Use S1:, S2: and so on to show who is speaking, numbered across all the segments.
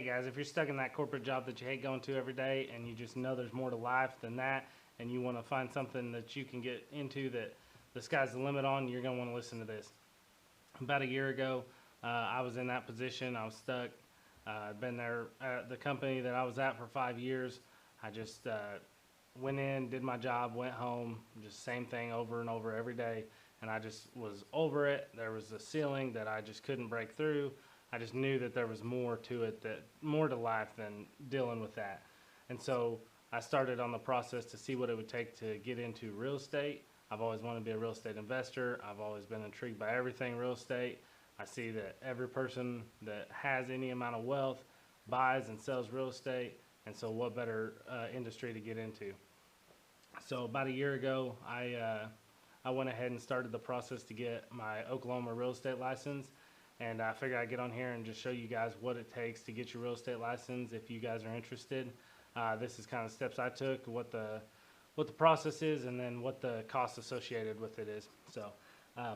S1: guys, if you're stuck in that corporate job that you hate going to every day and you just know there's more to life than that, and you want to find something that you can get into that the sky's the limit on, you're going to want to listen to this. About a year ago, I was in that position. I was stuck. I'd been there at the company that I was at for 5 years. I just went in, did my job, went home, just same thing over and over every day. And I just was over it. There was a ceiling that I just couldn't break through. I just knew that there was more to it, that more to life than dealing with that. And so I started on the process to see what it would take to get into real estate. I've always wanted to be a real estate investor. I've always been intrigued by everything real estate. I see that every person that has any amount of wealth buys and sells real estate. And so what better industry to get into? So about a year ago, I went ahead and started the process to get my Oklahoma real estate license. And I figured I'd get on here and just show you guys what it takes to get your real estate license if you guys are interested. This is kind of steps I took, what the process is, and then what the cost associated with it is. So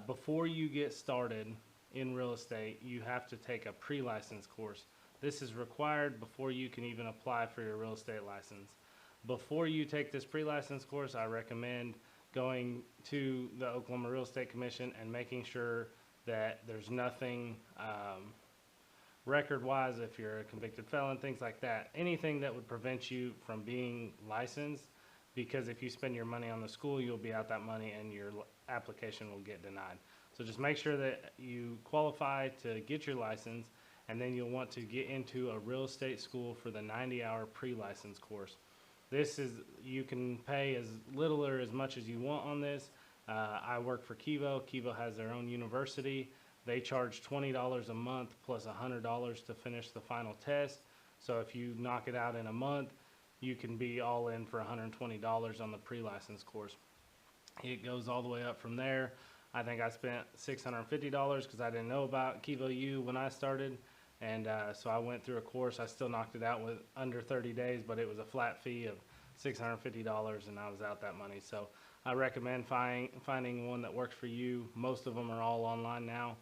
S1: before you get started in real estate, you have to take a pre-license course. This is required before you can even apply for your real estate license. Before you take this pre-license course, I recommend going to the Oklahoma Real Estate Commission and making sure that there's nothing record-wise, if you're a convicted felon, things like that, anything that would prevent you from being licensed, because if you spend your money on the school, you'll be out that money and your application will get denied. So just make sure that you qualify to get your license, and then you'll want to get into a real estate school for the 90-hour pre-license course. This is, you can pay as little or as much as you want on this. I work for Kivo. Kivo has their own university. They charge $20 a month plus $100 to finish the final test. So if you knock it out in a month, you can be all in for $120 on the pre-license course. It goes all the way up from there. I think I spent $650 because I didn't know about Kivo U when I started. And so I went through a course. I still knocked it out with under 30 days, but it was a flat fee of $650 and I was out that money. So I recommend finding one that works for you. Most of them are all online now.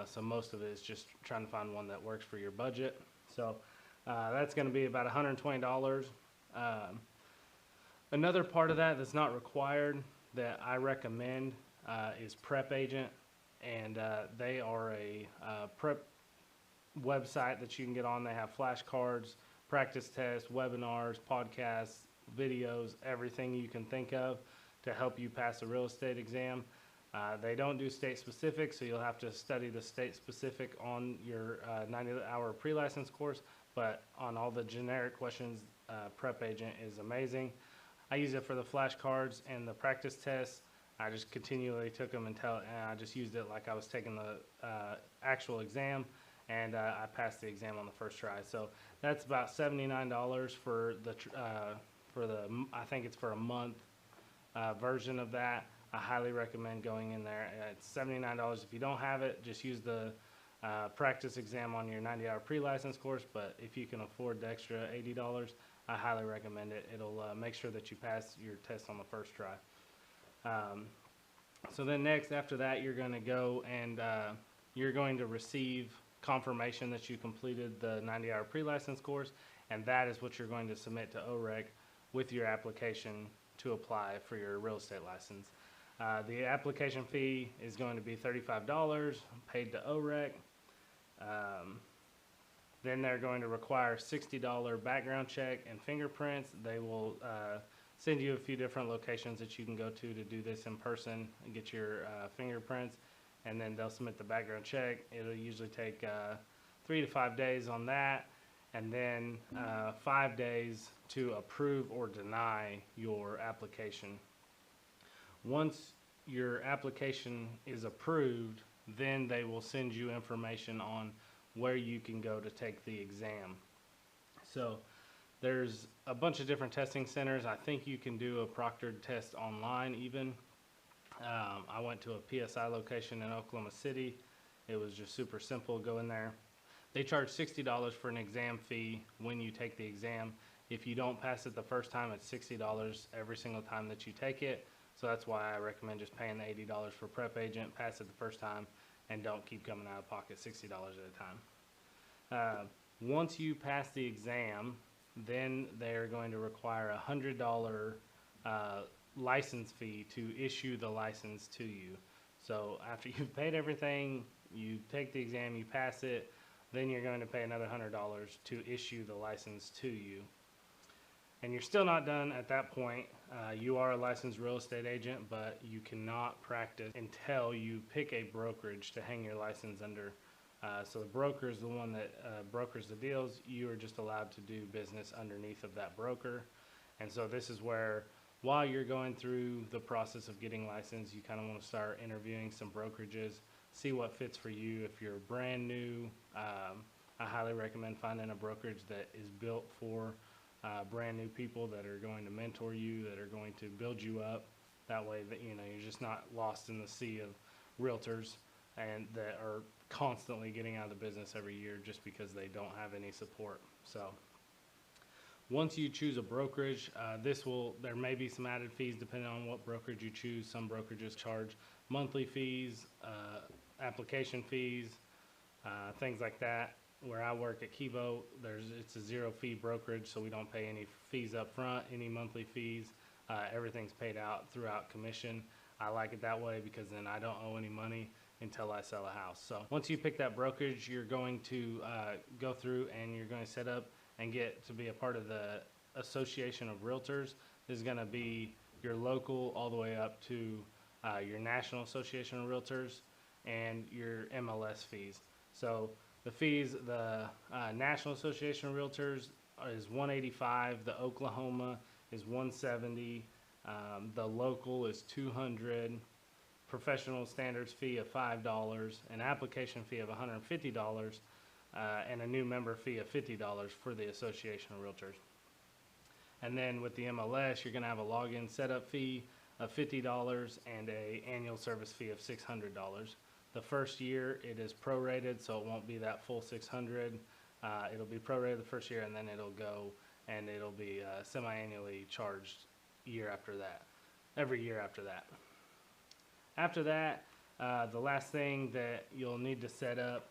S1: So most of it is just trying to find one that works for your budget. So that's going to be about $120. Another part of that that's not required that I recommend is Prep Agent. And they are a prep website that you can get on. They have flashcards, practice tests, webinars, podcasts, videos, everything you can think of to help you pass a real estate exam. They don't do state specific, so you'll have to study the state specific on your 90-hour pre-license course, but on all the generic questions, Prep Agent is amazing. I use it for the flashcards and the practice tests. I just continually took them until I just used it like I was taking the actual exam, and I passed the exam on the first try. So that's about $79 for the I think it's for a month version of that. I highly recommend going in there. It's $79. If you don't have it, just use the practice exam on your 90-hour pre-license course. But if you can afford the extra $80, I highly recommend it. It'll make sure that you pass your test on the first try. So then next, after that, you're going to go and you're going to receive confirmation that you completed the 90-hour pre-license course, and that is what you're going to submit to OREC with your application to apply for your real estate license. The application fee is going to be $35 paid to OREC. Then they're going to require $60 background check and fingerprints. They will send you a few different locations that you can go to do this in person and get your fingerprints, and then they'll submit the background check. It'll usually take 3 to 5 days on that, and then 5 days to approve or deny your application. Once your application is approved, then they will send you information on where you can go to take the exam. So there's a bunch of different testing centers. I think you can do a proctored test online even. I went to a PSI location in Oklahoma City. It was just super simple. Go in there. They charge $60 for an exam fee when you take the exam. If you don't pass it the first time, it's $60 every single time that you take it. So that's why I recommend just paying the $80 for Prep Agent, pass it the first time, and don't keep coming out of pocket $60 at a time. Once you pass the exam, then they're going to require a $100 license fee to issue the license to you. So after you've paid everything, you take the exam, you pass it, then you're going to pay another $100 to issue the license to you. And you're still not done at that point. You are a licensed real estate agent, but you cannot practice until you pick a brokerage to hang your license under. So the broker is the one that brokers the deals. You are just allowed to do business underneath of that broker. And so this is where, while you're going through the process of getting licensed, you kind of want to start interviewing some brokerages, see what fits for you. If you're brand new, I highly recommend finding a brokerage that is built for brand new people that are going to mentor you, that are going to build you up. That way that you're just not lost in the sea of realtors and that are constantly getting out of the business every year just because they don't have any support. So once you choose a brokerage, there may be some added fees depending on what brokerage you choose. Some brokerages charge monthly fees, application fees, things like that. Where I work at Kivo, it's a zero fee brokerage, so we don't pay any fees up front, any monthly fees. Everything's paid out throughout commission. I like it that way because then I don't owe any money until I sell a house. So once you pick that brokerage, you're going to go through and you're going to set up and get to be a part of the Association of Realtors. This is going to be your local all the way up to your National Association of Realtors and your MLS fees. So the fees, the National Association of Realtors is $185. The Oklahoma is $170. The local is $200. Professional standards fee of $5. An application fee of $150. And a new member fee of $50 for the Association of Realtors. And then with the MLS, you're going to have a login setup fee of $50 and a annual service fee of $600. The first year it is prorated, so it won't be that full $600. It'll be prorated the first year, and then it'll go and it'll be semi-annually charged year after that, every year after that. After that, the last thing that you'll need to set up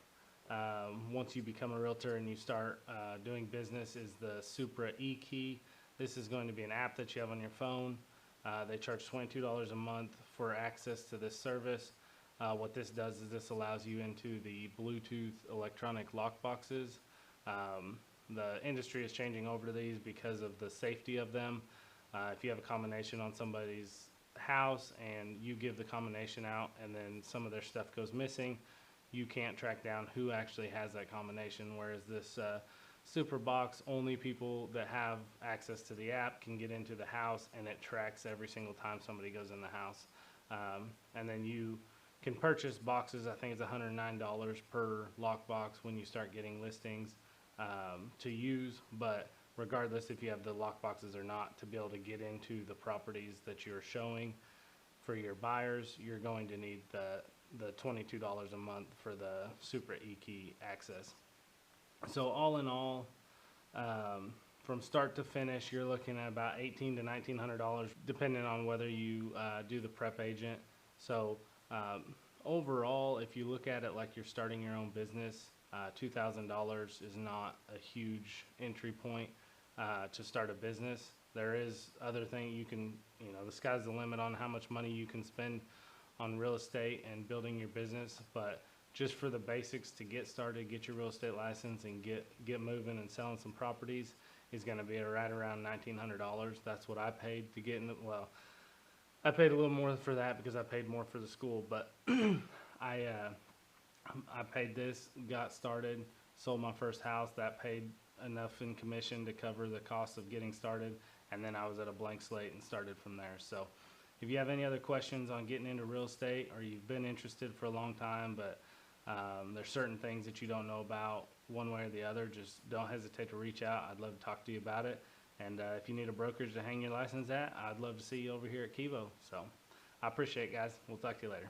S1: once you become a realtor and you start doing business is the Supra e-key. This is going to be an app that you have on your phone. They charge $22 a month for access to this service. What this does is this allows you into the Bluetooth electronic lock boxes. The industry is changing over to these because of the safety of them. If you have a combination on somebody's house and you give the combination out and then some of their stuff goes missing, you can't track down who actually has that combination, whereas this Super box, only people that have access to the app can get into the house, and it tracks every single time somebody goes in the house. And then you can purchase boxes. I think it's $109 per lock box when you start getting listings to use, but regardless if you have the lock boxes or not, to be able to get into the properties that you're showing for your buyers, you're going to need the $22 a month for the Supra e-key access. So all in all, from start to finish, you're looking at about $1,800 to $1,900, depending on whether you do the prep agent. So overall, if you look at it like you're starting your own business, $2,000 is not a huge entry point to start a business. There is other things you can, the sky's the limit on how much money you can spend on real estate and building your business, but just for the basics to get started, get your real estate license and get moving and selling some properties is going to be right around $1,900. That's what I paid to get in. Well, I paid a little more for that because I paid more for the school, but I paid this, got started, sold my first house. That paid enough in commission to cover the cost of getting started, and then I was at a blank slate and started from there. So if you have any other questions on getting into real estate, or you've been interested for a long time but there's certain things that you don't know about one way or the other, just don't hesitate to reach out. I'd love to talk to you about it. And if you need a brokerage to hang your license at, I'd love to see you over here at Kivo. So I appreciate it, guys. We'll talk to you later.